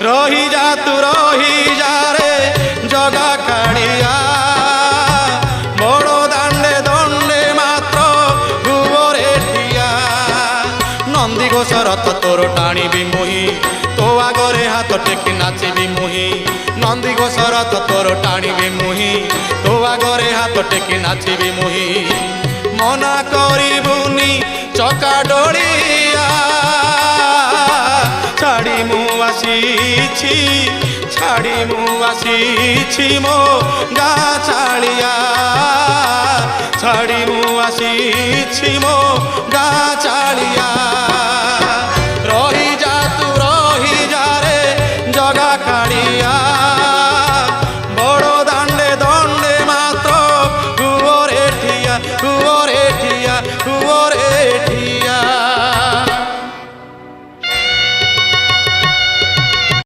রহি যা তু রহি যা রে জগা কাড়িয়া বড় দাণ্ডে দণ্ডে মাত্র ভুবরে ঠিয়া নন্দী ঘোষ রথ তোর টাণিবি মুহি তো আগরে হাত টেকি নাচিবি মুহি নন্দী ঘোষ রথ তোর টাণিবি মুহি তো আগরে হাত টেকি নাচিবি মুহি মনা করিবুনি চকা ডড়িয়া ছাড়ি মু আসিছি ছাড়ি মু আসিছি মো গা ছাড়িয়া ছাড়ি মু আসিছি মো গা ছাড়িয়া।